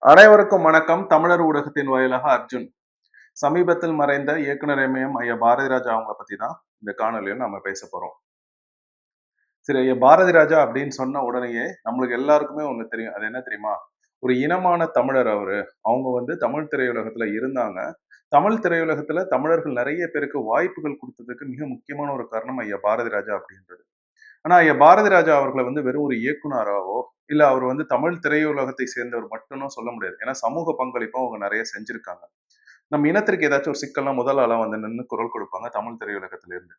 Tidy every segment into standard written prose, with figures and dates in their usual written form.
அனைவருக்கும் வணக்கம். தமிழர் ஊடகத்தின் வாயிலாக அர்ஜுன். சமீபத்தில் மறைந்த இயக்குனர் எம்ஏஎம் ஐயா பாரதி ராஜா அவங்கள பத்தி தான் இந்த காணொலியில் நம்ம பேச போறோம். சரி, ஐயா பாரதி ராஜா அப்படின்னு சொன்ன உடனேயே நம்மளுக்கு எல்லாருக்குமே ஒண்ணு தெரியும். அது என்ன தெரியுமா? ஒரு இனமான தமிழர் அவரு. அவங்க தமிழ் திரையுலகத்துல இருந்தாங்க. தமிழ் திரையுலகத்துல தமிழர்கள் நிறைய பேருக்கு வாய்ப்புகள் கொடுத்ததுக்கு மிக முக்கியமான ஒரு காரணம் ஐயா பாரதி ராஜா அப்படின்றது. ஆனா ஐயா பாரதி ராஜா அவர்களை வெறும் ஒரு இயக்குனராவோ, இல்ல அவர் தமிழ் திரையுலகத்தை சேர்ந்தவர் மட்டும்னு சொல்ல முடியாது. ஏன்னா சமூக பங்களிப்பும் அவங்க நிறைய செஞ்சிருக்காங்க. நம்ம இனத்திற்கு ஏதாச்சும் ஒரு சிக்கல்னா முதல் ஆளா நின்னு குரல் கொடுப்பாங்க தமிழ் திரையுலகத்துல இருந்து.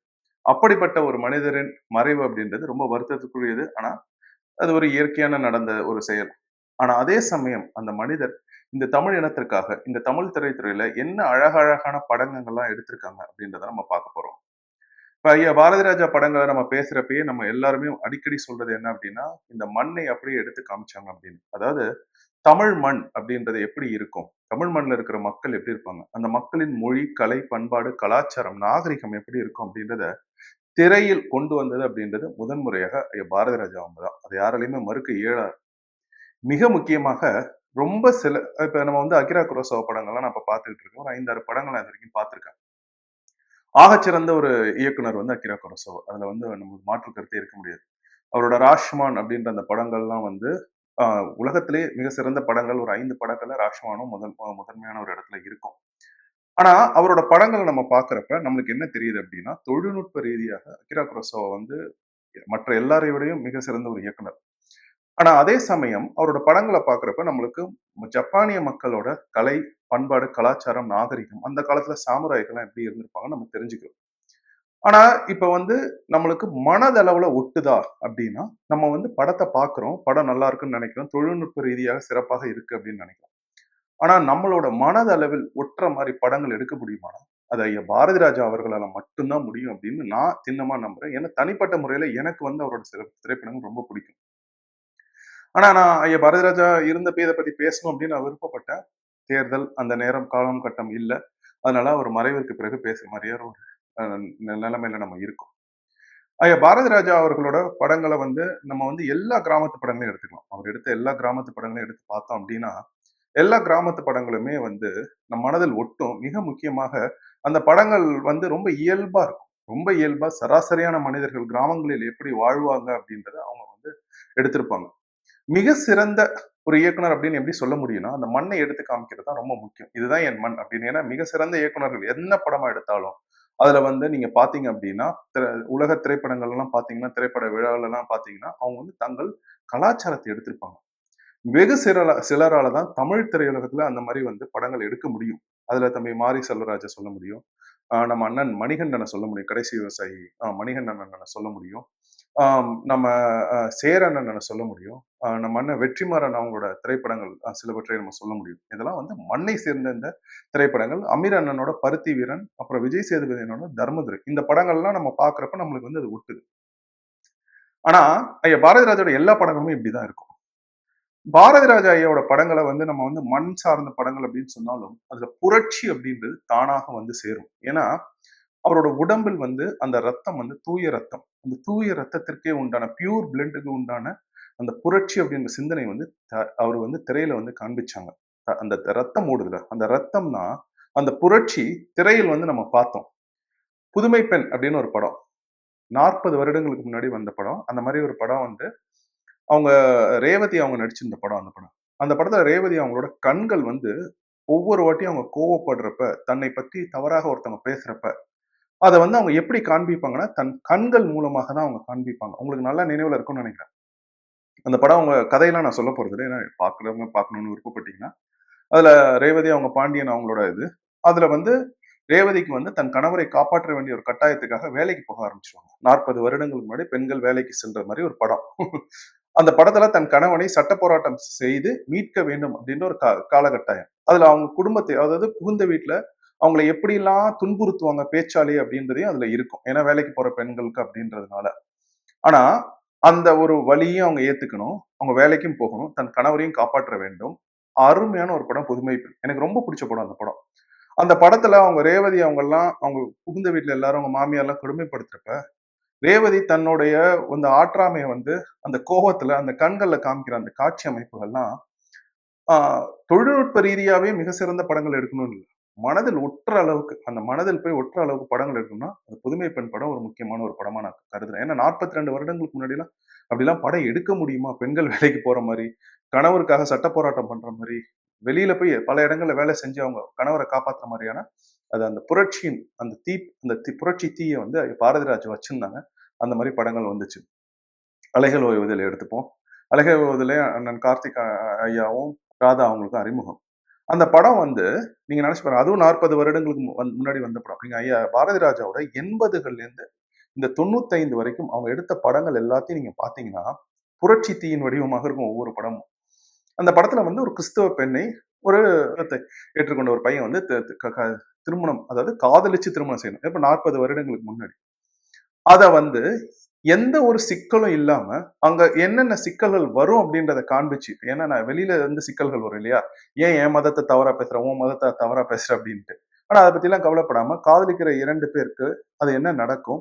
அப்படிப்பட்ட ஒரு மனிதரின் மறைவு அப்படின்றது ரொம்ப வருத்தத்துக்குரியது. ஆனா அது ஒரு இயற்கையான நடந்த ஒரு செயல். ஆனா அதே சமயம் அந்த மனிதர் இந்த தமிழ் இனத்திற்காக இந்த தமிழ் திரைத்துறையில என்ன அழகழகான படங்கள்லாம் எடுத்திருக்காங்க அப்படின்றத நம்ம பார்க்க போறோம். இப்ப ஐயா பாரதி ராஜா படங்களை நம்ம பேசுறப்பயே நம்ம எல்லாருமே அடிக்கடி சொல்றது என்ன அப்படின்னா, இந்த மண்ணை அப்படியே எடுத்து காமிச்சாங்க அப்படின்னு. அதாவது தமிழ் மண் அப்படின்றது எப்படி இருக்கும்? தமிழ் மண்ல இருக்கிற மக்கள் எப்படி இருப்பாங்க? அந்த மக்களின் மொழி, கலை, பண்பாடு, கலாச்சாரம், நாகரிகம் எப்படி இருக்கும் அப்படின்றத திரையில் கொண்டு வந்தது அப்படின்றது முதன்முறையாக ஐயா பாரதி ராஜா அவங்க தான். அது யாராலையுமே மறுக்க இயலாது. மிக முக்கியமாக ரொம்ப சில இப்ப நம்ம அகிரா குரோசாவா படங்கள்லாம் நான் இப்ப பார்த்துக்கிட்டு இருக்கேன். ஒரு 5, 6 படங்கள் நான் இது வரைக்கும் பார்த்திருக்கேன். ஆகச்சிறந்த ஒரு இயக்குனர் அகிரா குரோசாவா. அதுல நமக்கு மாற்று கருத்தே இருக்க முடியாது. அவரோட ராஷ்மான் அப்படின்ற அந்த படங்கள்லாம் உலகத்திலே மிக சிறந்த படங்கள் ஒரு 5 படங்கள்ல ராஷ்மானும் முதன்மையான ஒரு இடத்துல இருக்கும். ஆனா அவரோட படங்களை நம்ம பார்க்கிறப்ப நம்மளுக்கு என்ன தெரியுது அப்படின்னா, தொழில்நுட்ப ரீதியாக அகிரா குரோசாவா மற்ற எல்லாரை விடையும் மிக சிறந்த ஒரு இயக்குனர். ஆனா அதே சமயம் அவரோட படங்களை பார்க்கிறப்ப நம்மளுக்கு ஜப்பானிய மக்களோட கலை, பண்பாடு, கலாச்சாரம், நாகரிகம் அந்த காலத்துல சாமுராய்கள்லாம் எப்படி இருந்திருப்பாங்க நம்ம தெரிஞ்சுக்கிறோம். ஆனா இப்ப நம்மளுக்கு மனதளவுல ஒட்டுதா அப்படின்னா, நம்ம படத்தை பார்க்கிறோம், படம் நல்லா இருக்குன்னு நினைக்கிறோம், தொழில்நுட்ப ரீதியாக சிறப்பாக இருக்கு அப்படின்னு நினைக்கிறோம். ஆனா நம்மளோட மனதளவில் ஒட்டுற மாதிரி படங்கள் எடுக்க முடியுமானா, அது ஐயா பாரதி ராஜா அவர்களால மட்டும்தான் முடியும் அப்படின்னு நான் திண்ணமா நம்புறேன். ஏன்னா தனிப்பட்ட முறையில எனக்கு அவரோட சில திரைப்படங்கள் ரொம்ப பிடிக்கும். ஆனா நான் ஐயா பாரதி ராஜா இருந்தப்ப இதை பத்தி பேசணும் அப்படின்னு நான் விருப்பப்பட்டேன். தேர்தல், அந்த நேரம், காலம், கட்டம் இல்ல. அதனால அவர் மறைவிற்கு பிறகு பேசுற மாதிரியான ஒரு நிலைமையில நம்ம இருக்கோம். ஐயா பாரதி ராஜா அவர்களோட படங்களை நம்ம எல்லா கிராமத்து படங்களையும் எடுத்துக்கலாம். அவர் எடுத்த எல்லா கிராமத்து படங்களையும் எடுத்து பார்த்தோம் அப்படின்னா, எல்லா கிராமத்து படங்களுமே நம் மனதில் ஒட்டும். மிக முக்கியமாக அந்த படங்கள் ரொம்ப இயல்பா இருக்கும். ரொம்ப இயல்பா சராசரியான மனிதர்கள் கிராமங்களில் எப்படி வாழ்வாங்க அப்படின்றத அவங்க எடுத்திருப்பாங்க. மிக சிறந்த ஒரு இயக்குனர் அப்படின்னு எப்படி சொல்ல முடியும்னா, அந்த மண்ணை எடுத்து காமிக்கிறது தான் ரொம்ப முக்கியம். இதுதான் என் மண் அப்படின்னு. ஏன்னா மிக சிறந்த இயக்குனர்கள் என்ன படமா எடுத்தாலும், அதுல நீங்க பார்த்தீங்க அப்படின்னா, உலக திரைப்படங்கள் எல்லாம் பார்த்தீங்கன்னா, திரைப்பட விழாவுல எல்லாம் பார்த்தீங்கன்னா, அவங்க தங்கள் கலாச்சாரத்தை எடுத்திருப்பாங்க. வெகு சிலரால தான் தமிழ் திரையுலகத்துல அந்த மாதிரி படங்கள் எடுக்க முடியும். அதுல தம்பி மாரி செல்வராஜ சொல்ல முடியும். நம்ம அண்ணன் மணிகண்டனை சொல்ல முடியும். கடைசி விவசாயி மணிகண்டன் அண்ணனை சொல்ல முடியும். நம்ம சேர அண்ணனை சொல்ல முடியும். நம்ம அண்ணன் வெற்றிமாறன் அவங்களோட திரைப்படங்கள் சிலவற்றை நம்ம சொல்ல முடியும். இதெல்லாம் மண்ணை சேர்ந்த இந்த திரைப்படங்கள். அமீர் அண்ணனோட பருத்தி வீரன், அப்புறம் விஜய் சேதுபதியோட தர்மதுரை. இந்த படங்கள்லாம் நம்ம பார்க்குறப்ப நம்மளுக்கு அது ஒட்டுது. ஆனா ஐயா பாரதி ராஜோட எல்லா படங்களுமே இப்படிதான் இருக்கும். பாரதி ராஜா ஐயாவோட படங்களை நம்ம மண் சார்ந்த படங்கள் அப்படின்னு சொன்னாலும் அதுல புரட்சி அப்படின்றது தானாக சேரும். ஏன்னா அவரோட உடம்பில் அந்த ரத்தம் தூய ரத்தம். அந்த தூய ரத்தத்திற்கே உண்டான பியூர் பிளட்டுக்கு உண்டான அந்த புரட்சி அப்படின்ற சிந்தனை அவர் திரையில காண்பிச்சாங்க. அந்த ரத்தம் ஓடுதுல, அந்த ரத்தம் தான் அந்த புரட்சி திரையில் நம்ம பார்த்தோம். புதுமை பெண் அப்படின்னு ஒரு படம் 40 வருடங்களுக்கு முன்னாடி வந்த படம். அந்த மாதிரி ஒரு படம் அவங்க ரேவதி அவங்க நடிச்சிருந்த படம். அந்த படத்துல ரேவதி அவங்களோட கண்கள் ஒவ்வொரு வாட்டியும் அவங்க கோவப்படுறப்ப, தன்னை பத்தி தவறாக ஒருத்தவங்க பேசுறப்ப, அதை அவங்க எப்படி காண்பிப்பாங்கன்னா, தன் கண்கள் மூலமாக தான் அவங்க காண்பிப்பாங்க. உங்களுக்கு நல்லா நினைவுல இருக்கும்னு நினைக்கிறேன். அந்த படம் அவங்க கதையெல்லாம் நான் சொல்ல போறது இல்லை. ஏன்னா பார்க்குறவங்க பார்க்கணும்னு விருப்பப்பட்டீங்கன்னா, அதுல ரேவதி அவங்க பாண்டியன் அவங்களோட இது. அதுல ரேவதிக்கு தன் கணவரை காப்பாற்ற வேண்டிய ஒரு கட்டாயத்துக்காக வேலைக்கு போக ஆரம்பிச்சிருவாங்க. 40 வருடங்களுக்கு முன்னாடி பெண்கள் வேலைக்கு சென்ற மாதிரி ஒரு படம். அந்த படத்துல தன் கணவனை சட்ட போராட்டம் செய்து மீட்க வேண்டும் அப்படின்ற ஒரு காலகட்டாயம். அதுல அவங்க குடும்பத்தை, அதாவது புகுந்த வீட்டுல அவங்களை எப்படிலாம் துன்புறுத்துவாங்க பேச்சாளி அப்படின்றதையும் அதுல இருக்கும். ஏன்னா வேலைக்கு போற பெண்களுக்கு அப்படின்றதுனால. ஆனா அந்த ஒரு வழியும் அவங்க ஏத்துக்கணும். அவங்க வேலைக்கும் போகணும். தன் கணவரையும் காப்பாற்ற வேண்டும். அருமையான ஒரு படம் புதுமை பெண். எனக்கு ரொம்ப பிடிச்ச படம் அந்த படம். அந்த படத்துல அவங்க ரேவதி அவங்க புகுந்த வீட்டுல எல்லாரும் அவங்க மாமியார் எல்லாம் கொடுமைப்படுத்துறப்ப, ரேவதி தன்னுடைய அந்த ஆற்றாமையை அந்த கோபத்துல அந்த கண்கள்ல காமிக்கிற அந்த காட்சி அமைப்புகள்லாம் தொழில்நுட்ப ரீதியாவே மிக சிறந்த படங்கள் எடுக்கணும்னு இல்ல. மனதில் ஒட்டுற அளவுக்கு, அந்த மனதில் போய் ஒட்டுற அளவுக்கு படங்கள் எடுக்கணும்னா, அந்த புதுமை பெண் படம் ஒரு முக்கியமான ஒரு படமா நான் கருதுறேன். ஏன்னா 42 வருடங்களுக்கு முன்னாடிலாம் அப்படிலாம் படம் எடுக்க முடியுமா? பெண்கள் வேலைக்கு போற மாரி, கணவருக்காக சட்ட போராட்டம் பண்ற மாரி, வெளியில போய் பல இடங்கள்ல வேலை செஞ்சு அவங்க கணவர காப்பாத்துற மாரியான, அது அந்த புரட்சியின் அந்த புரட்சி தீய வந்து பாரதிராஜா வச்சிருந்தாங்க. அந்த மாரி படங்கள் வந்துச்சு. அலைகள் ஓய்வதில் எடுத்துப்போம். அலைகள் ஓய்வதிலே அண்ணன் கார்த்திக் ஐயாவும், ராதா அவங்களுக்கும் அறிமுகம். அந்த படம் வந்து நீங்க நினைச்சு பாருங்க. அதுவும் 40 வருடங்களுக்கு முன்னாடி வந்த படம். நீங்க ஐயா பாரதி ராஜாவோட 80கள்லேருந்து இந்த 95 வரைக்கும் அவங்க எடுத்த படங்கள் எல்லாத்தையும் நீங்க பார்த்தீங்கன்னா, புரட்சி தீயின் வடிவமாக இருக்கும் ஒவ்வொரு படமும். அந்த படத்துல வந்து ஒரு கிறிஸ்தவ பெண்ணை ஒரு மதத்தை ஏற்றுக்கொண்ட ஒரு பையன் வந்து த த க க திருமணம், அதாவது காதலிச்சு திருமணம் செய்யணும். இப்ப 40 வருடங்களுக்கு முன்னாடி. அத வந்து எந்த ஒரு சிக்கலும் இல்லாம, அங்க என்னென்ன சிக்கல்கள் வரும் அப்படின்றத காண்பிச்சு. ஏன்னா நான் வெளியில இருந்து சிக்கல்கள் வரும் இல்லையா? ஏன் என் மதத்த தவறா பேசுற? உன் மதத்த தவறா பேசுற அப்படின்ட்டு. ஆனா அத பத்திலாம் கவலைப்படாம, காதலிக்கிற 2 பேருக்கு அது என்ன நடக்கும்?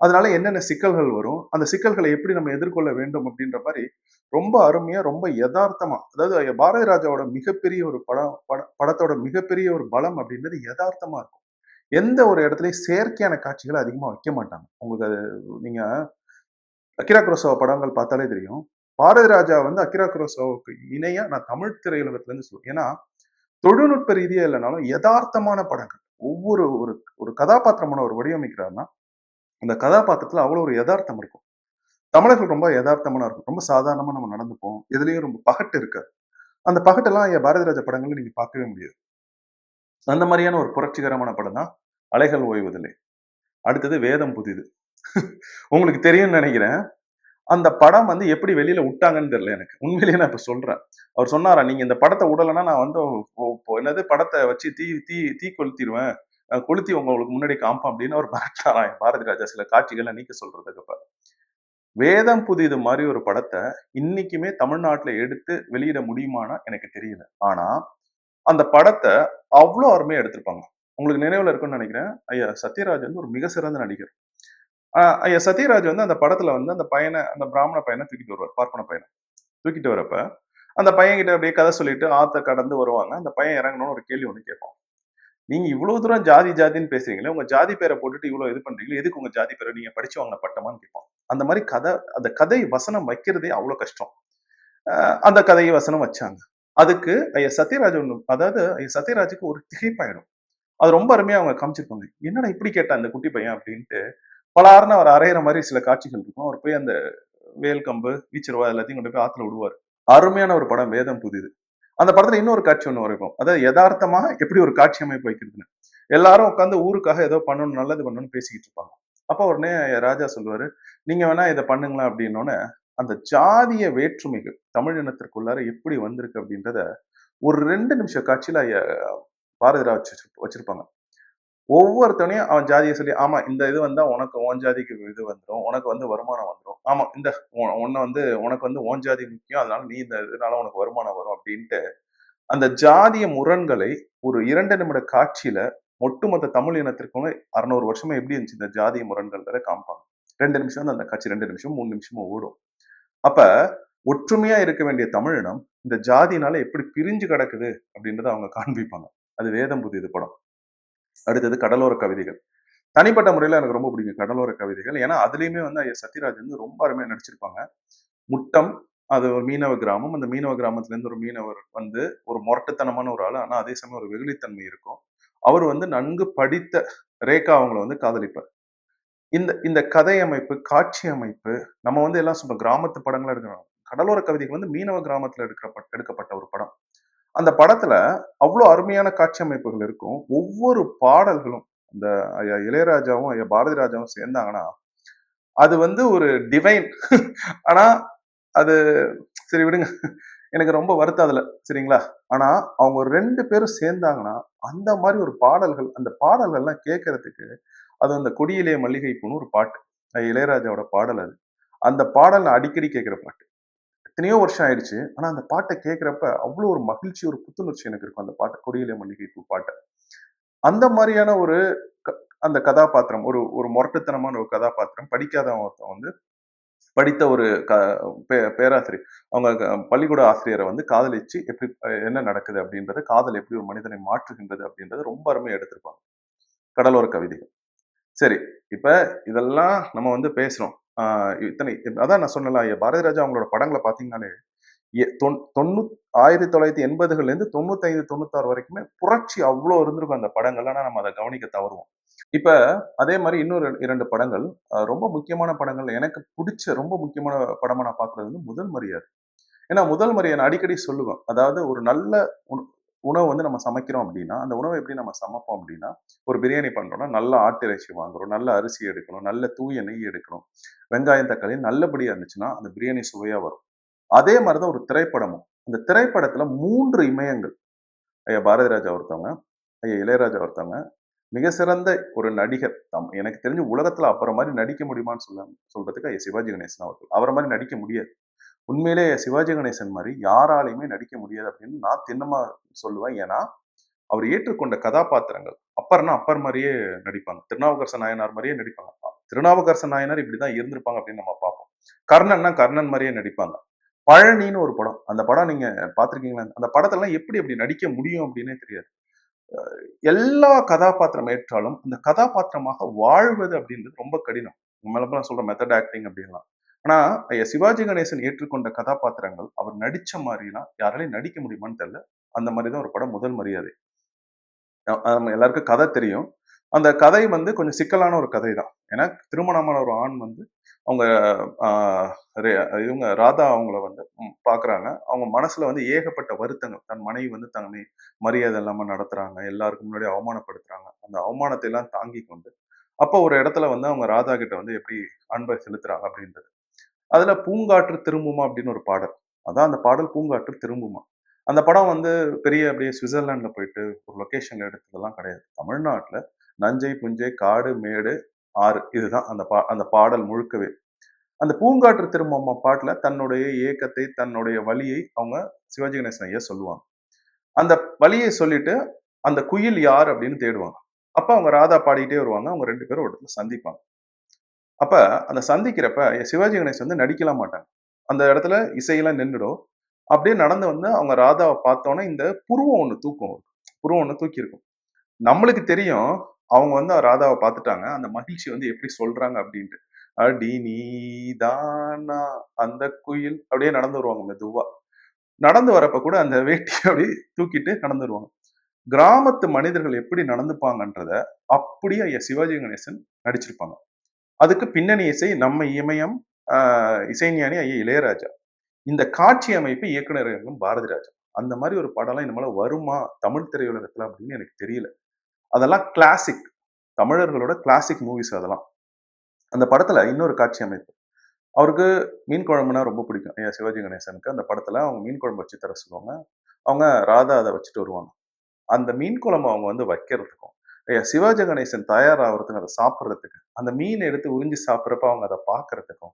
அதனால என்னென்ன சிக்கல்கள் வரும்? அந்த சிக்கல்களை எப்படி நம்ம எதிர்கொள்ள வேண்டும் அப்படின்ற மாரி, ரொம்ப அருமையா, ரொம்ப எதார்த்தமா, அதாவது பாரதி ராஜாவோட மிகப்பெரிய ஒரு படத்தோட மிகப்பெரிய ஒரு பலம் அப்படின்றது எதார்த்தமா இருக்கும். எந்த ஒரு இடத்துலயும் செயற்கையான காட்சிகள அதிகமா வைக்க மாட்டாங்க. உங்களுக்கு அது நீங்க அகிரா குரோசாவா படங்கள் பார்த்தாலே தெரியும். பாரதி ராஜா வந்து அகிரா குரோசாவாவுக்கு இணையா நான் தமிழ் திரையுலகத்துல இருந்து சொல்லுவேன். ஏன்னா, தொழில்நுட்ப ரீதியா இல்லனாலும் எதார்த்தமான படங்கள். ஒவ்வொரு ஒரு ஒரு கதாபாத்திரம் அவர் வடிவமைக்கிறார்னா, அந்த கதாபாத்திரத்துல அவ்வளவு ஒரு எதார்த்தம் இருக்கும். தமிழர்கள் ரொம்ப எதார்த்தமான இருக்கும். ரொம்ப சாதாரணமா நம்ம நடந்துப்போம். எதுலயும் ரொம்ப பகட்டு இருக்காது. அந்த பகட்டெல்லாம் பாரதி ராஜா படங்கள்ல நீங்க பார்க்கவே முடியாது. அந்த மாரியான ஒரு புரட்சிகரமான படம் தான் அலைகள் ஓய்வதில்லை. அடுத்தது வேதம் புதிது. உங்களுக்கு தெரியும்னு நெனைக்கிறேன். அந்த படம் வந்து எப்படி வெளியில உட்டாங்கன்னு தெரியல எனக்கு. உண்மையிலேயே நான் இப்ப சொல்றேன். அவர் சொன்னாராம், "நீங்க இந்த படத்த உடலன்னா நான் வந்து என்னது படத்த வச்சு தீ தீ தீ கொளுத்திருவேன். கொளுத்தி உங்களுக்கு முன்னாடி காமிப்பேன்" அப்படின்னு அவர் மிரட்டுனாராம் பாரதி ராஜா சில காட்சிகள நீக்க சொல்றதுக்கு. வேதம் புதிது மாரி ஒரு படத்த இன்னைக்குமே தமிழ்நாட்டுல எடுத்து வெளியிட முடியுமான்னா எனக்கு தெரியல. ஆனா, அந்த படத்த அவ்ளோ அருமையா எடுத்திருப்பாங்க. உங்களுக்கு நினைவுல இருக்கும்னு நெனைக்கிறேன். ஐயா சத்யராஜ் வந்து ஒரு மிக சிறந்த நடிகர். ஐயா சத்யராஜ் வந்து அந்த படத்துல வந்து அந்த பிராமண பையன தூக்கிட்டு வருவார். பார்ப்பன பையன. தூக்கிட்டு வரப்ப, அந்த பையன்கிட்ட அப்படியே கதை சொல்லிட்டு ஆத்த கடந்து வருவாங்க. அந்த பையன் இறங்கணும்னு ஒரு கேள்வி ஒண்ணு கேட்பான். "நீங்க இவ்வளவு தூரம் ஜாதி ஜாதின்னு பேசுறீங்களே, உங்க ஜாதி பேர போட்டுட்டு இவ்வளோ இது பண்றீங்களே, எதுக்கு உங்க ஜாதி பேர நீங்க படிச்சு வாங்குன பட்டமான்னு?" கேட்பான். அந்த மாரி அந்த கதை வசனம் வைக்கிறதே அவ்ளோ கஷ்டம். அ அந்த கதைய வசனம் வச்சாங்க. அதுக்கு ஐயா சத்யராஜ் அதாவது ஐயா சத்யராஜுக்கு ஒரு திகைப்பாயிடும். அது ரொம்ப அருமையா அவங்க காமிச்சிருப்பாங்க. "என்னடா இப்படி கேட்டான் இந்த குட்டி பையன்?" அப்படின்ட்டு பலார்ன்னு அவர் அரையிற மாரி சில காட்சிகள் இருக்கும். அவர் போய் அந்த வேல் கம்பு, வீச்சிருவா எல்லாத்தையும் கொண்டு போய் ஆத்துல விடுவாரு. அருமையான ஒரு படம் வேதம் புதிது. அந்த படத்துல இன்னொரு காட்சி ஒண்ணு இருக்கும். அதாவது எதார்த்தமா எப்படி ஒரு காட்சி அமைப்பு வைக்கிறதுன்னு. எல்லாரும் உட்கார்ந்து ஊருக்காக ஏதோ பண்ணணும், நல்லது பண்ணணும்னு பேசிக்கிட்டு இருப்பாங்க. அப்ப உடனே ராஜா சொல்லுவாரு, "நீங்க வேணா இத பண்ணுங்களேன்" அப்படின்னோனே, அந்த ஜாதிய வேற்றுமைகள் தமிழ் இனத்திற்குள்ளார எப்படி வந்திருக்கு அப்படின்றத ஒரு 2 நிமிஷ காட்சியில பாரதிராஜ் வச்சிருப்பாங்க. ஒவ்வொருத்தனையும் அவன் ஜாதிய சொல்லி, ஆமா இந்த இது வந்தா உனக்கு உன் ஜாதிக்கு இது வந்துரும். உனக்கு வந்து வருமானம் வந்துரும். ஆமா இந்த உன்ன வந்து உனக்கு வந்து உன் ஜாதி முக்கியம். அதனால நீ இந்த இதனால உனக்கு வருமானம் வரும் அப்டின்ட்டு, அந்த ஜாதிய முரண்களை ஒரு 2 நிமிட காட்சியில ஒட்டுமொத்த தமிழ் இனத்திற்குமே 600 வருஷமா எப்படி இருந்துச்சு இந்த ஜாதிய முரண்கள்ன்றத காமிப்பாங்க. 2 நிமிஷம் தான் அந்த காட்சி 2 நிமிஷம், 3 நிமிஷமோ ஓடும். அப்ப ஒற்றுமையா இருக்க வேண்டிய தமிழினம் இந்த ஜாதியினால எப்படி பிரிஞ்சு கிடக்குது அப்டின்றத அவங்க காண்பிப்பாங்க. அது வேதம் புதிது படம். அடுத்தது கடலோர கவிதைகள். தனிப்பட்ட முறையில எனக்கு ரொம்ப பிடிக்கும் கடலோர கவிதைகள். ஏன்னா, அதிலயுமே வந்து ஐயா சத்யராஜ் வந்து ரொம்ப அருமையா நடிச்சிருப்பாங்க. முட்டம் அது ஒரு மீனவ கிராமம். அந்த மீனவ கிராமத்திலேருந்து ஒரு மீனவர் வந்து ஒரு மொரட்டுத்தனமான ஒரு ஆளு. ஆனா, அதே சமயம் ஒரு வெகுளித்தன்மை இருக்கும். அவரு வந்து நன்கு படித்த ரேகா அவங்கள வந்து காதலிப்பார். இந்த இந்த கதை அமைப்பு, காட்சி அமைப்பு, நம்ம வந்து எல்லாம் சொல்றோம் கிராமத்து படங்களா எடுக்கிறோம். கடலோர கவிதைகள் வந்து மீனவ கிராமத்துல எடுக்கப்பட்ட ஒரு படம். அந்த படத்துல அவ்ளோ அருமையான காட்சி அமைப்புகள் இருக்கும். ஒவ்வொரு பாடல்களும் இந்த ஐயா இளையராஜாவும், ஐயா பாரதி ராஜாவும் சேர்ந்தாங்கன்னா, அது வந்து ஒரு டிவைன். ஆனா, அது சரி விடுங்க. எனக்கு ரொம்ப வருத்தம் அதுல. சரிங்களா? ஆனா, அவங்க ஒரு 2 பேரும் சேர்ந்தாங்கன்னா, அந்த மாரி ஒரு பாடல்கள், அந்த பாடல்கள்லாம் கேட்கறதுக்கு, அது அந்த "கொடியிலே மல்லிகை பூன்னு" ஒரு பாட்டு. இளையராஜாவோட பாடல் அது. அந்த பாடல் நான் அடிக்கடி கேட்கிற பாட்டு. எத்தனையோ வருஷம் ஆயிடுச்சு. ஆனா, அந்த பாட்ட கேட்கிறப்ப அவ்ளோ ஒரு மகிழ்ச்சி, ஒரு புத்துணர்ச்சி எனக்கு இருக்கும். அந்த பாட்டு "கொடியிலே மல்லிகை பூ" பாட்ட. அந்த மாரியான ஒரு க அந்த கதாபாத்திரம், ஒரு ஒரு மொரட்டுத்தனமான ஒரு கதாபாத்திரம். படிக்காதவன் ஒருத்தன் வந்து படித்த ஒரு பேராசிரியர், அவங்க பள்ளிக்கூட ஆசிரியரை வந்து காதலிச்சு எப்படி என்ன நடக்குது அப்படின்றது, காதல் எப்படி ஒரு மனிதனை மாற்றுகின்றது அப்படின்றது ரொம்ப அருமையா எடுத்திருப்பாங்க. கடலோர கவிதைகள். சரி, இப்ப இதெல்லாம் நம்ம வந்து பேசுறோம். ஆ இத்தனை அதான் நான் சொன்னேன்ல, பாரதி ராஜா அவங்களோட படங்கள பார்த்தீங்கன்னாலே, எ தொன் தொண்ணூத் 1980கள்லேருந்து 95, 96 வரைக்குமே புரட்சி அவ்ளோ இருந்திருக்கும் அந்த படங்கள். ஆனா நம்ம அத கவனிக்க தவறுவோம். இப்ப அதே மாரி இன்னொரு 2 படங்கள், ரொம்ப முக்கியமான படங்கள். எனக்கு புடிச்ச ரொம்ப முக்கியமான படமா நான் பார்க்குறது வந்து முதல் மரியாதை. ஏன்னா முதல் மரியாதை நான் அடிக்கடி சொல்லுவேன். அதாவது ஒரு நல்ல உண் உணவு வந்து நம்ம சமைக்கிறோம் அப்டின்னா, அந்த உணவ எப்படி நம்ம சமைப்போம் அப்டின்னா, ஒரு பிரியாணி பண்றோம்னா, நல்ல ஆட்டு இறைச்சி வாங்குறோம், நல்ல அரிசி எடுக்கணும், நல்ல தூய நெய் எடுக்கணும். வெங்காயம், தக்காளி நல்லபடியா இருந்துச்சுன்னா, அந்த பிரியாணி சுவையா வரும். அதே மாரி தான் ஒரு திரைப்படமும். அந்த திரைப்படத்துல 3 இமயங்கள். ஐயா பாரதிராஜா ஒருத்தவங்க, ஐயா இளையராஜா ஒருத்தவங்க, மிக சிறந்த ஒரு நடிகர். எனக்கு தெரிஞ்சு உலகத்துல அவர மாரி நடிக்க முடியுமான்னு சொல்றதுக்கு ஐயா சிவாஜி கணேசன் அவர்கள். அவர மாரி நடிக்க முடியாது. உண்மையிலேயே சிவாஜி கணேசன் மாரி யாராலயுமே நடிக்க முடியாது அப்படின்னு நான் திண்ணமா சொல்லுவேன். ஏன்னா, அவர் ஏற்றுக்கொண்ட கதாபாத்திரங்கள். அப்பர்னா அப்பர் மாரியே நடிப்பாங்க. திருநாவுக்கரசு நாயனார் மாரியே நடிப்பாங்க. திருநாவுக்கரசு நாயனார் இப்படிதான் இருந்திருப்பாங்க அப்படின்னு நம்ம பார்ப்போம். கர்ணன்னா கர்ணன் மாரியே நடிப்பாங்க. பழனின்னு ஒரு படம். அந்த படம் நீங்க பார்த்திருக்கீங்களா? அந்த படத்தெல்லாம் எப்படி அப்படி நடிக்க முடியும் அப்படின்னே தெரியாது. எல்லா கதாபாத்திரம் ஏற்றாலும், அந்த கதாபாத்திரமாக வாழ்வது அப்படின்றது ரொம்ப கடினம். நம்மலாம் சொல்ற மெத்தட் ஆக்டிங் அப்படின்லாம். ஆனா, சிவாஜி கணேசன் ஏற்றுக்கொண்ட கதாபாத்திரங்கள், அவர் நடிச்ச மாரிலாம் யாராலயும் நடிக்க முடியுமான்னு தெரியல. அந்த மாரி தான் ஒரு படம் முதல் மரியாதை. நம்ம எல்லாருக்கும் கதை தெரியும். அந்த கதை வந்து கொஞ்சம் சிக்கலான ஒரு கதை தான். ஏன்னா, திருமணமான ஒரு ஆண் வந்து அவங்க ஆ ரெ இவங்க ராதா அவங்கள வந்து பார்க்குறாங்க. அவங்க மனசுல வந்து ஏகப்பட்ட வருத்தங்கள். தன் மனைவி வந்து தன்னை மரியாதை இல்லாம நடத்துறாங்க. எல்லாருக்கும் முன்னாடி அவமானப்படுத்துறாங்க. அந்த அவமானத்தை எல்லாம் தாங்கிக் கொண்டு, அப்போ ஒரு இடத்துல வந்து அவங்க ராதா கிட்ட வந்து எப்படி அன்பை செலுத்துறாங்க அப்படின்றது. அதுல "பூங்காற்று திரும்புமா" அப்படின்னு ஒரு பாடல். அதான் அந்த பாடல் "பூங்காற்று திரும்புமா". அந்த படம் வந்து பெரிய அப்படியே சுவிட்சர்லாந்துல போயிட்டு ஒரு லொகேஷன்ல எடுத்ததெல்லாம் கிடையாது. தமிழ்நாட்டுல நஞ்சை, புஞ்சை, காடு, மேடு, ஆறு இதுதான் அந்த பாடல் முழுக்கவே. அந்த "பூங்காற்று திரும்புமா" பாட்டுல தன்னுடைய ஏக்கத்தை, தன்னுடைய வலியை அவங்க சிவாஜி கணேசன் ஐயா சொல்லுவாங்க. அந்த வலிய சொல்லிட்டு, அந்த குயில் யார் அப்படின்னு தேடுவாங்க. அப்ப அவங்க ராதா பாடிட்டே வருவாங்க. அவங்க 2 பேரும் ஒரு இடத்துல சந்திப்பாங்க. அப்ப அந்த சந்திக்கிறப்ப சிவாஜி கணேசன் வந்து நடிக்கலாம் மாட்டாங்க. அந்த இடத்துல இசையெல்லாம் நின்னுடும். அப்படியே நடந்து வந்து அவங்க ராதாவ பார்த்தோனே இந்த புருவம் ஒண்ணு தூக்கும். புருவம் ஒண்ணு தூக்கியிருக்கும். நம்மளுக்கு தெரியும், அவங்க வந்து ராதாவ பார்த்துட்டாங்க. அந்த மகிழ்ச்சி வந்து எப்படி சொல்றாங்க அப்படின்ட்டு. "அடி நீதானா அந்த குயில்" அப்படியே நடந்து வருவாங்க மெதுவா. நடந்து வரப்ப கூட அந்த வேட்டிய அப்படியே தூக்கிட்டு நடந்து வருவாங்க. கிராமத்து மனிதர்கள் எப்படி நடந்துப்பாங்கன்றத அப்படியே சிவாஜி கணேசன் நடிச்சிருப்பாங்க. அதுக்கு பின்னணி இசை நம்ம இமயம் இசைஞானி ஐயா இளையராஜா. இந்த காட்சி அமைப்பு இயக்குனர் பாரதிராஜா. அந்த மாரி ஒரு படம்லாம் இனிமேல வருமா தமிழ் திரையுலகத்துல அப்படின்னு எனக்கு தெரியல. அதெல்லாம் கிளாசிக். தமிழர்களோட கிளாசிக் மூவிஸ் அதெல்லாம். அந்த படத்துல இன்னொரு காட்சி அமைப்பு. அவருக்கு மீன் குழம்புனா ரொம்ப பிடிக்கும். ஐயா சிவாஜி கணேசனுக்கு அந்த படத்துல அவங்க மீன் குழம்பு வச்சு தர சொல்லுவாங்க. அவங்க ராதா அத வச்சுட்டு வருவாங்க. அந்த மீன் குழம்பு அவங்க வந்து வைக்கிறதுக்கும், சிவாஜி கணேசன் தயாராகுறதுக்கும், அத சாப்பிடுறதுக்கு, அந்த மீன் எடுத்து உறிஞ்சி சாப்பிடுறப்ப அவங்க அத பார்க்கறதுக்கும்,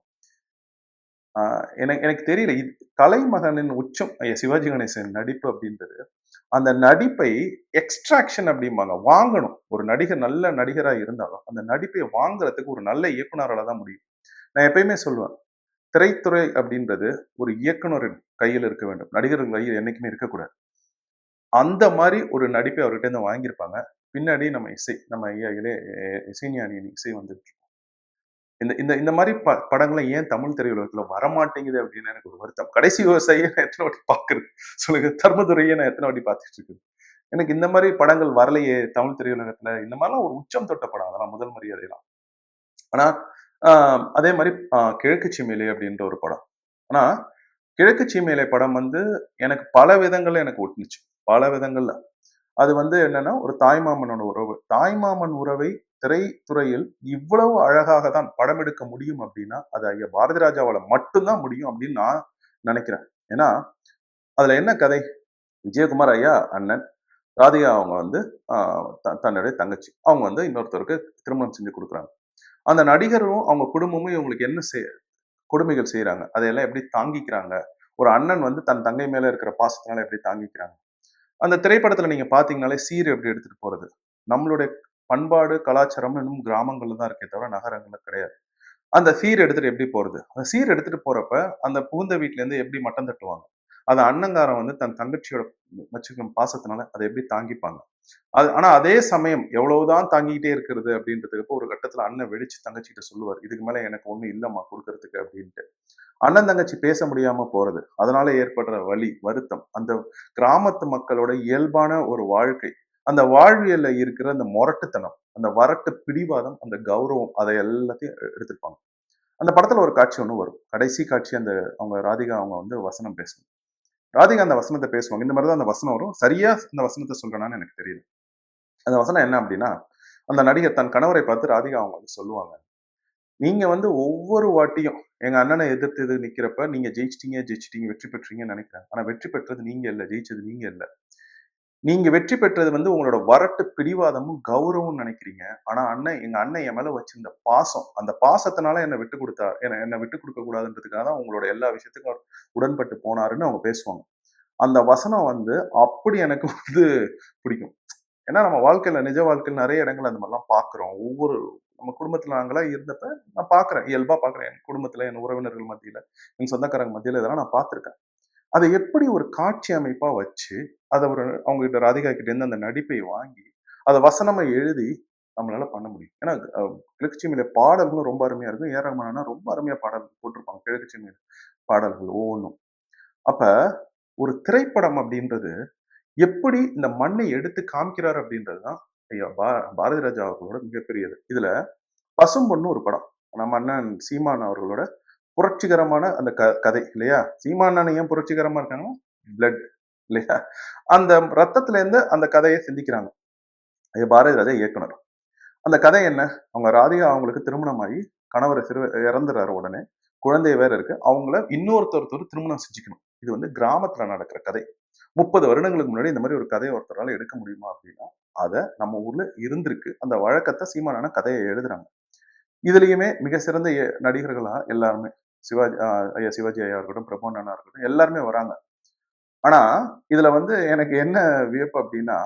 ஆ எனக்கு எனக்கு தெரியல. கலைமகனின் உச்சம் சிவாஜி கணேசன் நடிப்பு அப்படின்றது, அந்த நடிப்பை எக்ஸ்ட்ராக்ஷன் அப்படிம்பாங்க. வாங்கணும். ஒரு நடிகர் நல்ல நடிகரா இருந்தாலும், அந்த நடிப்பை வாங்குறதுக்கு ஒரு நல்ல இயக்குனரால தான் முடியும். நான் எப்பயுமே சொல்லுவேன். திரைத்துறை அப்படின்றது ஒரு இயக்குனரின் கையில் இருக்க வேண்டும். நடிகர்கள் கையில் என்னைக்குமே இருக்கக்கூடாது. அந்த மாரி ஒரு நடிப்பை அவர்கிட்ட இருந்து வாங்கியிருப்பாங்க. பின்னாடி நம்ம இசை, நம்ம ஐயா இசைஞானியின் இசை வந்துட்டு இந்த இந்த இந்த மாரி படங்கள்லாம் ஏன் தமிழ் திரையுலகத்துல வரமாட்டேங்குது அப்படின்னு எனக்கு ஒரு வருத்தம். கடைசி விவசாயிய நான் எத்தன வாட்டி பார்க்குறது? சொல்லுங்க. தர்மதுரைய நான் எத்தன வாட்டி பார்த்துட்டு இருக்குது? எனக்கு இந்த மாரி படங்கள் வரலையே தமிழ் திரையுலகத்துல. இந்த மாரிலாம் ஒரு உச்சம் தொட்ட படம் அதெல்லாம் முதல் மரியாதைலாம். ஆனா, அ அதே மாரி கிழக்கு சீமையிலே அப்படின்ற ஒரு படம். ஆனா, கிழக்கு சீமையிலே படம் வந்து எனக்கு பல விதங்கள்ல எனக்கு ஒட்டுனுச்சு. பல விதங்கள்ல. அது வந்து என்னன்னா, ஒரு தாய்மாமனோட உறவு. தாய்மாமன் உறவை திரைத்துறையில் இவ்வளவு அழகாக தான் படம் எடுக்க முடியும் அப்படின்னா, அது ஐயா பாரதிராஜாவால மட்டும் தான் முடியும் அப்படின்னு நான் நினைக்கிறேன். ஏன்னா, அதுல என்ன கதை? விஜயகுமார் ஐயா அண்ணன். ராதிகா அவங்க வந்து அ தன்னுடைய தங்கச்சி. அவங்க வந்து இன்னொருத்தருக்கு திருமணம் செஞ்சு குடுக்குறாங்க. அந்த நடிகரும், அவங்க குடும்பமும் இவங்களுக்கு என்ன கொடுமைகள் செய்றாங்க. அதையெல்லாம் எப்படி தாங்கிக்கிறாங்க? ஒரு அண்ணன் வந்து தன் தங்கை மேல இருக்கிற பாசத்தினால எப்படி தாங்கிக்கிறாங்க? அந்த திரைப்படத்துல நீங்க பார்த்தீங்கனாலே சீர் எப்படி எடுத்துட்டு போறது. நம்மளுடைய பண்பாடு, கலாச்சாரம் இன்னும் கிராமங்கள்ல தான் இருக்கே தவிர நகரங்கள்ல கிடையாது. அந்த சீர் எடுத்துட்டு எப்படி போறது? அந்த சீர் எடுத்துட்டு போறப்ப, அந்த புகுந்த வீட்ல இருந்து எப்படி மட்டம் தட்டுவாங்க? அத அண்ணங்காரன் வந்து தன் தங்கச்சியோட வச்சுக்கும் பாசத்தினால அத எப்படி தாங்கிப்பாங்க? ஆனா அதே சமயம் எவ்வளவுதான் தாங்கிக்கிட்டே இருக்கிறது அப்படின்றதுக்கு ஒரு கட்டத்துல அண்ணன் வெடிச்சு தங்கச்சிகிட்ட சொல்லுவாரு. இதுக்கு மேல எனக்கு ஒண்ணும் இல்லம்மா குடுக்கறதுக்கு அப்படின்ட்டு. அண்ணன் தங்கச்சி பேச முடியாம போறது. அதனால ஏற்படுற வலி, வருத்தம், அந்த கிராமத்து மக்களோட இயல்பான ஒரு வாழ்க்கை. அந்த வாழ்வியல்ல இருக்கிற அந்த மொரட்டுத்தனம், அந்த வரட்டு பிடிவாதம், அந்த கௌரவம் அத எல்லாத்தையும் எடுத்திருப்பாங்க. அந்த படத்துல ஒரு காட்சி ஒண்ணு வரும். கடைசி காட்சி அந்த அவங்க ராதிகா அவங்க வந்து வசனம் பேசணும். ராதிகா அந்த வசனத்த பேசுவாங்க. இந்த மாரி தான் அந்த வசனம் வரும். சரியா அந்த வசனத்த சொல்றேனான்னு எனக்கு தெரியல. அந்த வசனம் என்ன அப்டின்னா, அந்த நடிகர் தன் கணவரை பார்த்து ராதிகா அவங்க வந்து சொல்லுவாங்க. நீங்க வந்து ஒவ்வொரு வாட்டியும் எங்க அண்ணன எதிர்த்து நிக்கிறப்ப, நீங்க ஜெயிச்சிட்டீங்க, ஜெயிச்சிட்டீங்க, வெற்றி பெற்றீங்கன்னு நெனைக்கிறேன். ஆனா வெற்றி பெற்றது நீங்க இல்ல. ஜெயிச்சது நீங்க இல்ல. நீங்க வெற்றி பெற்றது வந்து உங்களோட வரட்டு பிடிவாதமும், கௌரவம்னு நெனைக்கிறீங்க. ஆனா எங்க அண்ணன் என் மேல வச்சிருந்த பாசம், அந்த பாசத்தினால என்ன விட்டுக் குடுத்தார். என்ன விட்டுக் குடுக்கக் கூடாதுன்றதுக்காக தான் உங்களோட எல்லா விஷயத்துக்கும் அவர் உடன்பட்டு போனாருன்னு அவங்க பேசுவாங்க. அந்த வசனம் வந்து அப்படி எனக்கு வந்து பிடிக்கும். ஏன்னா நம்ம வாழ்க்கையில நிஜ வாழ்க்கையில நெறைய இடங்கள்ல அந்த மாரிலாம் பார்க்குறோம். நம்ம குடும்பத்துல நாங்கலாம் இருந்தப்ப நான் பார்க்குறேன். இயல்பா பார்க்குறேன். என் குடும்பத்துல, என் உறவினர்கள் மத்தியில, என் சொந்தக்காரங்க மத்தியில இதெல்லாம் நான் பார்த்துருக்கேன். அத எப்படி ஒரு காட்சி அமைப்பா வச்சு, அத அவங்க கிட்ட ராதிகா கிட்ட இருந்து அந்த நடிப்பை வாங்கி, அத வசனமா எழுதி நம்மளால பண்ண முடியும். ஏன்னா கிழக்கு சீமையில பாடல்களும் ரொம்ப அருமையா இருக்கும். ஏ ஆர் ரஹ்மான் அண்ணா ரொம்ப அருமையா பாடல் போட்டிருப்பாங்க. கிழக்கு சீமை பாடல்கள் ஒவ்வொன்னும். அப்ப ஒரு திரைப்படம் அப்படின்றது எப்படி இந்த மண்ணை எடுத்து காமிக்கிறார் அப்படின்றது தான் ஐயா பாரதி ராஜா அவர்களோட மிகப்பெரியது. இதுல பசும்பொன்னு ஒரு படம். நம்ம அண்ணன் சீமான் அவர்களோட புரட்சிகரமான அந்த கதை இல்லையா? சீமான் அண்ணன் ஏன் புரட்சிகரமா இருக்காங்கன்னா, பிளட் இல்லையா? அந்த ரத்தத்துல இருந்து அந்த கதையை சிந்திக்கிறாங்க. ஐயா பாரதி ராஜா இயக்குனர். அந்த கதை என்ன? அவங்க ராதிகா அவங்களுக்கு திருமணமாகி கணவர் இறந்துறாரு உடனே. குழந்தை வேற இருக்கு. அவங்கள இன்னொருத்தர் திருமணம் செஞ்சுக்கணும். இது வந்து கிராமத்துல நடக்கிற கதை. 30 வருடங்களுக்கு முன்னாடி இந்த மாதிரி ஒரு கதைய ஒருத்தரால எடுக்க முடியுமா அப்படின்னா, அத நம்ம ஊர்ல இருந்திருக்கு. அந்த வழக்கத்த சீமான் அண்ணன் கதைய எழுதுறாங்க. இதுலயுமே மிக சிறந்த நடிகர்களா எல்லாருமே சிவாஜி ஐயா சிவாஜி ஐயா இருக்கட்டும், பிரபு அண்ணனா இருக்கட்டும் எல்லாருமே வராங்க. ஆனா, இதுல வந்து எனக்கு என்ன வியப்பு அப்படின்னா,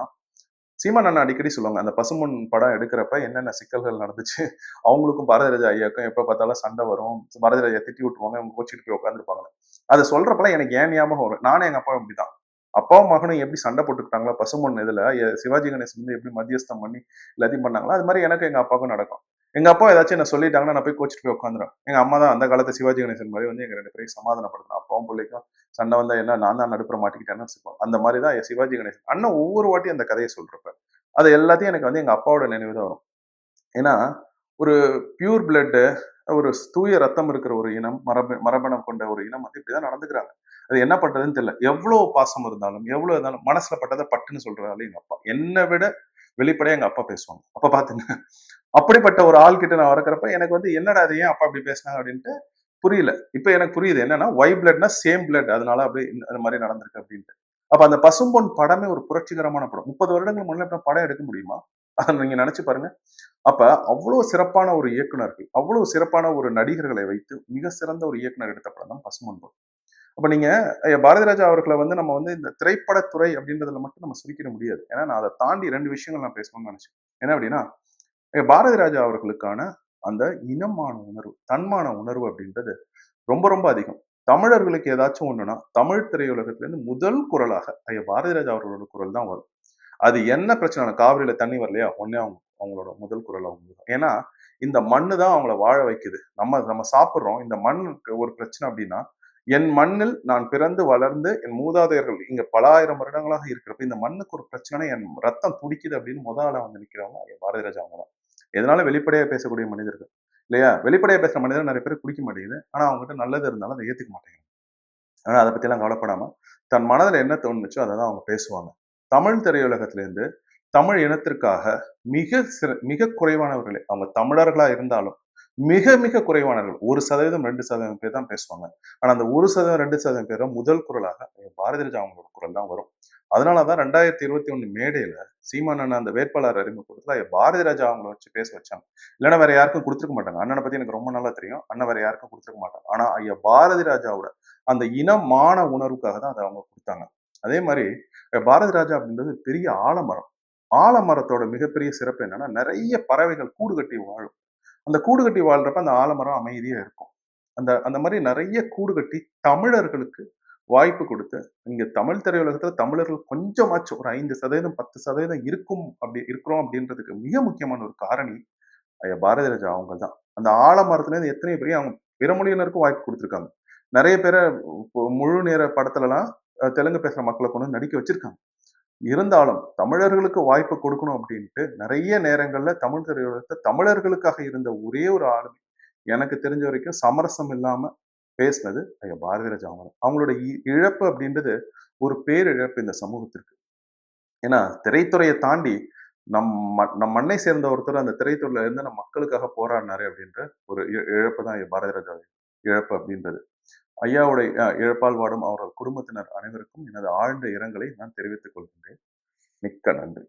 சீமான் அண்ணா அடிக்கடி சொல்லுவாங்க. அந்த பசும்பொன் படம் எடுக்கிறப்ப என்னென்ன சிக்கல்கள் நடந்துச்சு. அவங்களுக்கும் பாரதி ராஜா ஐயாவுக்கும் எப்ப பார்த்தாலும் சண்டை வரும். பாரதி ராஜா திட்டி விட்டுருவாங்க. அவங்க கோச்சிட்டு போய் உட்காந்துருப்பாங்க. அத சொல்றப்பலாம் எனக்கு ஏன் ஞாபகம் வரும். நானும் எங்க அப்பாவும் இப்படிதான். அப்பாவும் மகனும் எப்படி சண்டை போட்டுக்கிட்டாங்களோ பசும்பொன் இதுல சிவாஜி கணேசன் வந்து எப்படி மத்தியஸ்தம் பண்ணி எல்லாத்தையும் பண்ணாங்களோ அது மாதிரி எனக்கு எங்க அப்பாவுக்கும் நடக்கும். எங்க அப்பா ஏதாச்சும் என்ன சொல்லிட்டாங்கன்னா நான் போய் கோச்சிட்டு போய் உட்காந்துருவேன். எங்க அம்மா தான் அந்த காலத்து சிவாஜி கணேசன் மாதிரி வந்து எங்க 2 பேரையும் சமாதானப்படுத்தணும். அப்பாவும் பிள்ளைக்கும் சண்டை வந்தா என்ன நான் தான் நடுப்புற மாட்டிக்கிட்டேன்னு வச்சுப்போம். அந்த மாதிரி தான் சிவாஜி கணேசன் அண்ணன் ஒவ்வொரு வாட்டியும் அந்த கதையை சொல்றப்ப அது எல்லாத்தையும் எனக்கு வந்து எங்க அப்பாவோட நினைவு தான் வரும். ஏன்னா ஒரு பியூர் பிளட் ஒரு தூய ரத்தம் இருக்கிற ஒரு இனம் மரபணம் கொண்ட ஒரு இனம் வந்து இப்படிதான் நடந்துக்கிறாங்க. அது என்ன பண்றதுன்னு தெரியல. எவ்வளவு பாசம் இருந்தாலும் எவ்வளவு இருந்தாலும் மனசுல பட்டதை பட்டுன்னு சொல்றாரு எங்க அப்பா. என்னை விட வெளிப்படையா எங்க அப்பா பேசுவாங்க. அப்ப பாத்துங்க அப்படிப்பட்ட ஒரு ஆள் கிட்ட நான் வரக்கிறப்ப எனக்கு வந்து என்னடா அது ஏன் அப்பா அப்படி பேசினாங்க அப்படின்ட்டு புரியல. இப்ப எனக்கு புரியுது என்னன்னா ஒய் பிளட்னா சேம் பிளட் அதனால அப்படி அந்த மாதிரி நடந்திருக்கு அப்படின்ட்டு. அப்ப அந்த பசும்பொன் படமே ஒரு புரட்சிகரமான படம். 30 வருடங்கள் முன்னாடி படம் எடுக்க முடியுமா? அத நீங்க நினைச்சு பாருங்க. அப்ப அவ்வளவு சிறப்பான ஒரு இயக்குனர்கள், அவ்வளவு சிறப்பான ஒரு நடிகர்களை வைத்து மிக சிறந்த ஒரு இயக்குனர் எடுத்த படம் தான் பசும்பொன் படம். அப்ப நீங்க பாரதி ராஜா அவர்களை வந்து நம்ம வந்து இந்த திரைப்படத்துறை அப்படின்றதுல மட்டும் நம்ம சுருக்கிட முடியாது. ஏன்னா நான் அதை தாண்டி 2 விஷயங்கள் நான் பேசணும்னு நினைச்சேன். என்ன அப்படின்னா பாரதி ராஜா அவர்களுக்கான அந்த இனமான உணர்வு, தன்மான உணர்வு அப்படின்றது ரொம்ப ரொம்ப அதிகம். தமிழர்களுக்கு ஏதாச்சும் ஒண்ணுன்னா, தமிழ் திரையுலகத்திலிருந்து முதல் குரலாக ஐயா பாரதி ராஜா அவர்களோட குரல் தான் வரும். அது என்ன பிரச்சனை காவிரியில தண்ணி வரலையா? உடனே அவங்களோட முதல் குரல் அவங்க. ஏன்னா, இந்த மண்ணு தான் அவங்கள வாழ வைக்குது. நம்ம நம்ம சாப்பிடுறோம். இந்த மண்ணுக்கு ஒரு பிரச்சனை அப்படின்னா, என் மண்ணில் நான் பிறந்து வளர்ந்து என் மூதாதையர்கள் இங்க பல ஆயிரம் வருடங்களாக இருக்கிறப்ப, இந்த மண்ணுக்கு ஒரு பிரச்சனை என் ரத்தம் துடிக்குது அப்படின்னு ஆளா வந்து நிக்கிறவங்க ஐயா பாரதி ராஜா அவங்க தான். எதனால வெளிப்படையா பேசக்கூடிய மனிதர்கள். இல்லையா? வெளிப்படையா பேசுற மனிதர் நெறைய பேருக்கு பிடிக்க மாட்டேங்குது. ஆனா அவங்ககிட்ட நல்லது இருந்தாலும் அத ஏத்துக்க மாட்டேங்கிறாங்க. ஆனா அத பத்திலாம் கவலைப்படாம, தன் மனதுல என்ன தோணுச்சோ அத தான் அவங்க பேசுவாங்க. தமிழ் திரையுலகத்திலேருந்து தமிழ் இனத்திற்காக மிக குறைவானவர்களே, அவங்க தமிழர்களா இருந்தாலும், மிக மிக குறைவானவர்கள். 1% 2% பேர் தான் பேசுவாங்க. ஆனா அந்த 1% 2% பேரும் முதல் குரலாக பாரதி ராஜா அவங்களோட குரல் தான் வரும். அதனால தான் 2021 மேடையில சீமான் அண்ணன் அந்த வேட்பாளர் அறிமுகத்துல பாரதி ராஜா அவங்கள வச்சு பேச வச்சாங்க. இல்லைன்னா வேற யாருக்கும் கொடுத்துருக்க மாட்டாங்க. அண்ணனை பத்தி எனக்கு ரொம்ப நல்லா தெரியும். அண்ணன் வேற யாருக்கும் கொடுத்துருக்க மாட்டாங்க. ஆனா ஐயா பாரதி ராஜாவோட அந்த இனமான உணர்வுக்காக தான் அதை அவங்க கொடுத்தாங்க. அதே மாதிரி பாரதி ராஜா அப்படின்றது பெரிய ஆலமரம். ஆலமரத்தோட மிகப்பெரிய சிறப்பு என்னன்னா நிறைய பறவைகள் கூடு கட்டி வாழும். அந்த கூடு கட்டி வாழ்றப்ப அந்த ஆலமரம் அமைதியா இருக்கும். அந்த அந்த மாரி நெறைய கூடு கட்டி தமிழர்களுக்கு வாய்ப்பு குடுத்து, இங்க தமிழ் திரையுலகத்துல தமிழர்கள் கொஞ்சமாச்சும் ஒரு 5% 10% இருக்கிறோம் அப்படின்றதுக்கு மிக முக்கியமான ஒரு காரணி ஐயா பாரதிராஜா அவங்க தான். அந்த ஆலமரத்துலேருந்து எத்தனை பேர் அவங்க பிற மொழியினருக்கும் வாய்ப்பு குடுத்துருக்காங்க. நெறைய பேர முழு நேர படத்துலலாம் தெலுங்கு பேசுற மக்கள கொண்டு வந்து நடிக்க வச்சிருக்காங்க. இருந்தாலும் தமிழர்களுக்கு வாய்ப்பு கொடுக்கணும் அப்படின்ட்டு நெறைய நேரங்கள்ல தமிழ் திரையுலகத்துல தமிழர்களுக்காக இருந்த ஒரே ஒரு ஆளுமை எனக்கு தெரிஞ்ச வரைக்கும் சமரசம் இல்லாம பேசினது ஐயா பாரதிராஜா அவங்க தான். அவங்களோட இழப்பு அப்படின்றது ஒரு பேரிழப்பு இந்த சமூகத்திற்கு. ஏன்னா திரைத்துறையை தாண்டி நம் மண்ணை சேர்ந்த ஒருத்தர் அந்த திரைத்துறையில இருந்து நம் மக்களுக்காக போராடினாரு அப்படின்ற ஒரு இழப்பு தான் ஐயா பாரதிராஜா இழப்பு அப்படின்றது. ஐயாவுடைய இழப்பால் வாடும் அவர்கள் குடும்பத்தினர் அனைவருக்கும் எனது ஆழ்ந்த இரங்கலை நான் தெரிவித்துக் கொள்கின்றேன். மிக்க நன்றி.